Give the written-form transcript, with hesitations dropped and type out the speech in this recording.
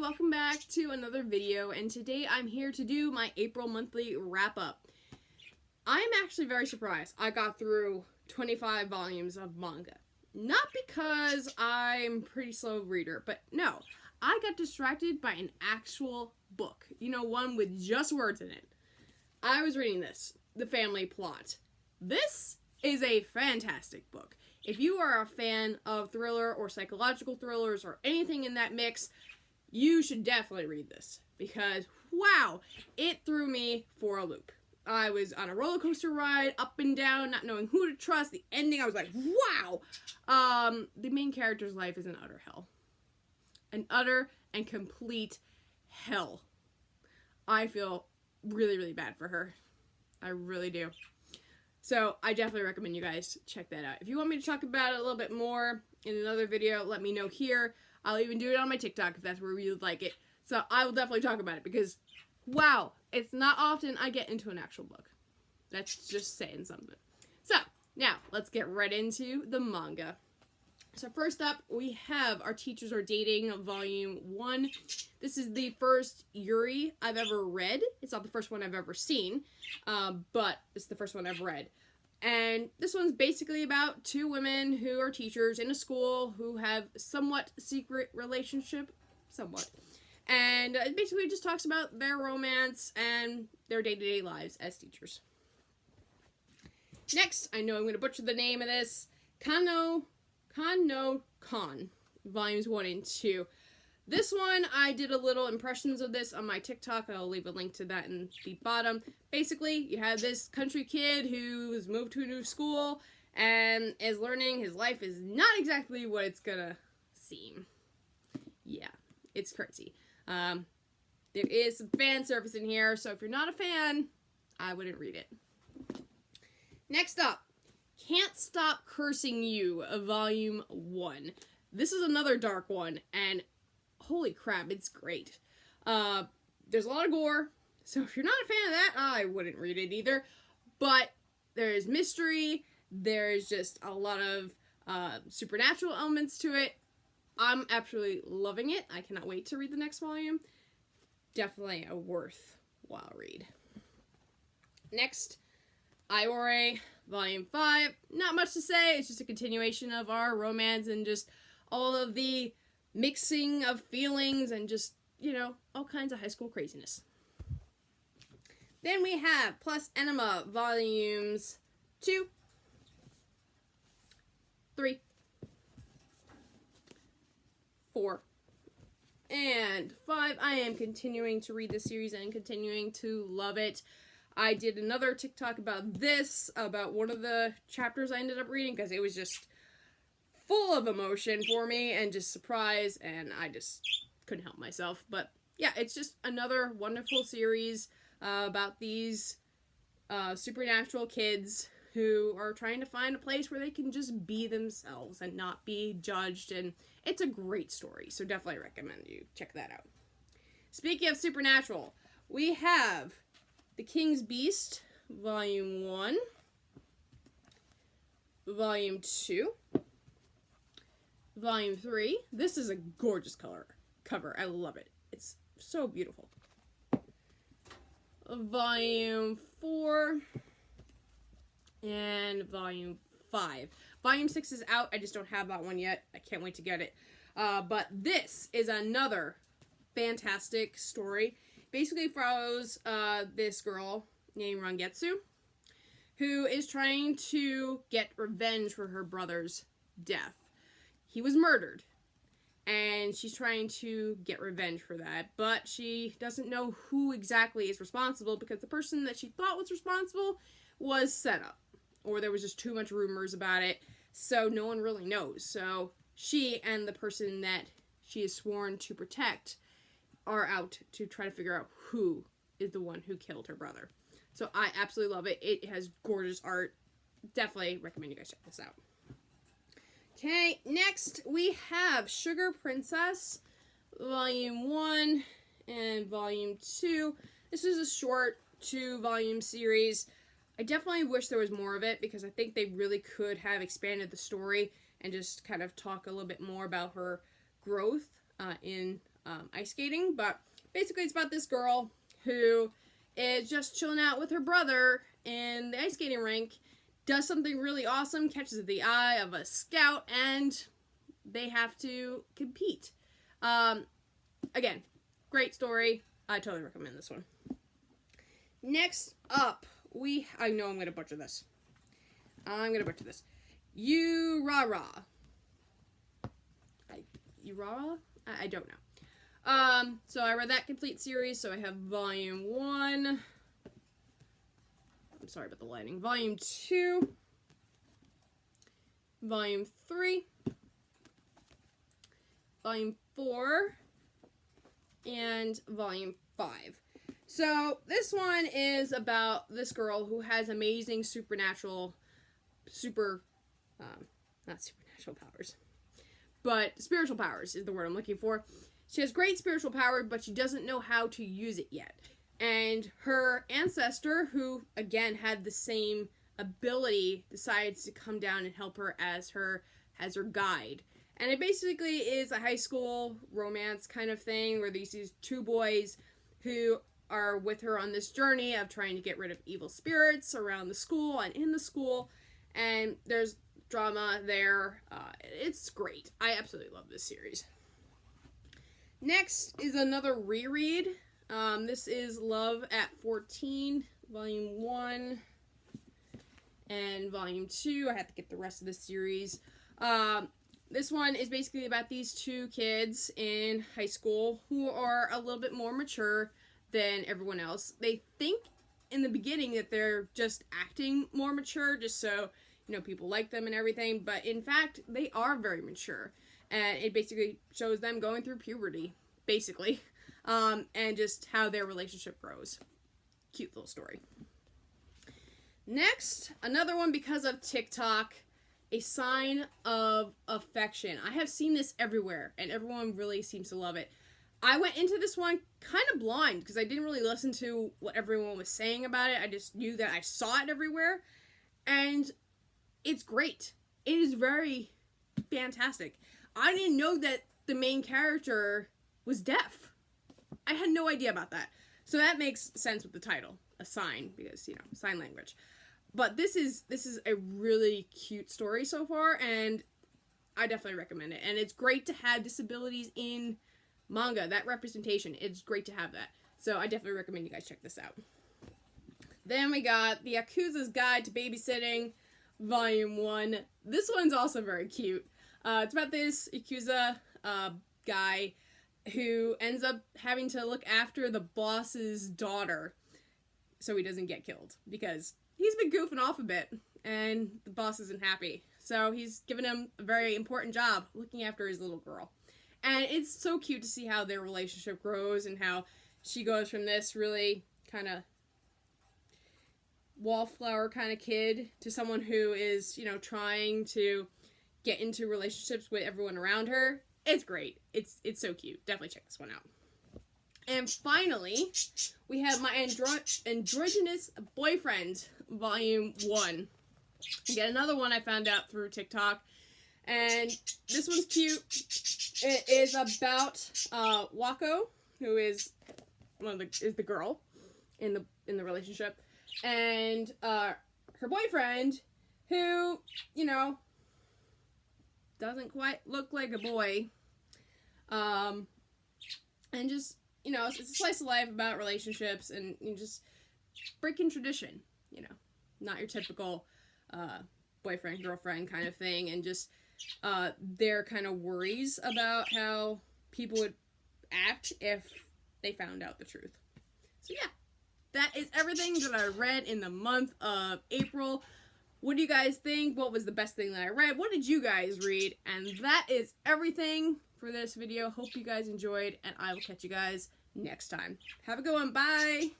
welcome back to another video, and today I'm here to do my April monthly wrap-up. I'm actually very surprised I got through 25 volumes of manga. Not because I'm a pretty slow reader, but no, I got distracted by an actual book. You know, one with just words in it. I was reading this, The Family Plot. This is a fantastic book. If you are a fan of thriller or psychological thrillers or anything in that mix, you should definitely read this because, wow, it threw me for a loop. I was on a roller coaster ride, up and down, not knowing who to trust. The ending, I was like, wow! The main character's life is an utter hell. An utter and complete hell. I feel really, really bad for her. I really do. So, I definitely recommend you guys check that out. If you want me to talk about it a little bit more in another video, let me know here. I'll even do it on my TikTok if that's where you'd like it. So, I will definitely talk about it because, wow, it's not often I get into an actual book. That's just saying something. So, now, let's get right into the manga. So, first up, we have Our Teachers Are Dating, Volume 1. This is the first Yuri I've ever read. It's not the first one I've ever seen, but it's the first one I've read. And this one's basically about two women who are teachers in a school who have somewhat secret relationship. Somewhat. And it basically just talks about their romance and their day-to-day lives as teachers. Next, I know I'm going to butcher the name of this. Kan no Kan, Volumes 1 and 2. This one, I did a little impressions of this on my TikTok. I'll leave a link to that in the bottom. Basically, you have this country kid who's moved to a new school and is learning his life is not exactly what it's gonna seem. Yeah, it's crazy. There is some fan service in here, so if you're not a fan, I wouldn't read it. Next up, Can't Stop Cursing You, Volume 1. This is another dark one, and holy crap, it's great. There's a lot of gore, so if you're not a fan of that, I wouldn't read it either. But there's mystery, there's just a lot of supernatural elements to it. I'm absolutely loving it. I cannot wait to read the next volume. Definitely a worthwhile read. Next, Iore, Volume 5. Not much to say, it's just a continuation of our romance and just all of the mixing of feelings and just, you know, all kinds of high school craziness. Then we have Plus Enema, Volumes 2, 3, 4, and 5. I am continuing to read this series and continuing to love it. I did another TikTok about this, about one of the chapters I ended up reading, because it was just full of emotion for me and just surprise, and I just couldn't help myself. But yeah, it's just another wonderful series about these supernatural kids who are trying to find a place where they can just be themselves and not be judged, and it's a great story, so definitely recommend you check that out. Speaking of supernatural, we have The King's Beast, Volume 1, Volume 2, Volume 3. This is a gorgeous cover. I love it. It's so beautiful. Volume 4 and Volume 5. Volume 6 is out. I just don't have that one yet. I can't wait to get it. But this is another fantastic story. Basically follows this girl named Rangetsu, who is trying to get revenge for her brother's death. He was murdered, and she's trying to get revenge for that, but she doesn't know who exactly is responsible because the person that she thought was responsible was set up, or there was just too much rumors about it, so no one really knows. So she and the person that she is sworn to protect are out to try to figure out who is the one who killed her brother. So I absolutely love it. It has gorgeous art. Definitely recommend you guys check this out. Okay, next we have Sugar Princess, Volume 1 and Volume 2. This is a short 2-volume series. I definitely wish there was more of it because I think they really could have expanded the story and just kind of talk a little bit more about her growth in ice skating, but basically it's about this girl who is just chilling out with her brother in the ice skating rink, does something really awesome, catches the eye of a scout, and they have to compete. Again, great story. I totally recommend this one. Next up, I know I'm going to butcher this. Urara. Urara? I don't know. So I read that complete series, so I have volume 1. I'm sorry about the lighting. Volume 2. Volume 3. Volume 4. And volume 5. So this one is about this girl who has amazing not supernatural powers, but spiritual powers is the word I'm looking for. She has great spiritual power, but she doesn't know how to use it yet. And her ancestor, who again had the same ability, decides to come down and help her as her guide. And it basically is a high school romance kind of thing where these two boys who are with her on this journey of trying to get rid of evil spirits around the school and in the school. And there's drama there. It's great. I absolutely love this series. Next is another reread. This is Love at 14, Volume 1 and Volume 2. I have to get the rest of the series. This one is basically about these two kids in high school who are a little bit more mature than everyone else. They think in the beginning that they're just acting more mature just so, people like them and everything, but in fact, they are very mature. And it basically shows them going through puberty, basically, and just how their relationship grows. Cute little story. Next, another one because of TikTok, A Sign of Affection. I have seen this everywhere, and everyone really seems to love it. I went into this one kind of blind because I didn't really listen to what everyone was saying about it. I just knew that I saw it everywhere, and it's great. It is very fantastic. I didn't know that the main character was deaf. I had no idea about that. So that makes sense with the title, A Sign, because, sign language. But this is a really cute story so far, and I definitely recommend it. And it's great to have disabilities in manga, that representation. It's great to have that. So I definitely recommend you guys check this out. Then we got The Yakuza's Guide to Babysitting, Volume 1. This one's also very cute. It's about this Yakuza guy who ends up having to look after the boss's daughter so he doesn't get killed, because he's been goofing off a bit and the boss isn't happy. So he's given him a very important job looking after his little girl. And it's so cute to see how their relationship grows and how she goes from this really kind of wallflower kind of kid to someone who is, trying to get into relationships with everyone around her. It's great. It's so cute. Definitely check this one out. And finally, we have My Androgynous Boyfriend, Volume 1. Again, another one I found out through TikTok. And this one's cute. It is about Wako, who is the girl in the relationship, and her boyfriend, who doesn't quite look like a boy, and just it's a slice of life about relationships and just breaking tradition, not your typical boyfriend girlfriend kind of thing, and just their kind of worries about how people would act if they found out the truth. So yeah, that is everything that I read in the month of April. What do you guys think? What was the best thing that I read? What did you guys read? And that is everything for this video. Hope you guys enjoyed, and I will catch you guys next time. Have a good one. Bye!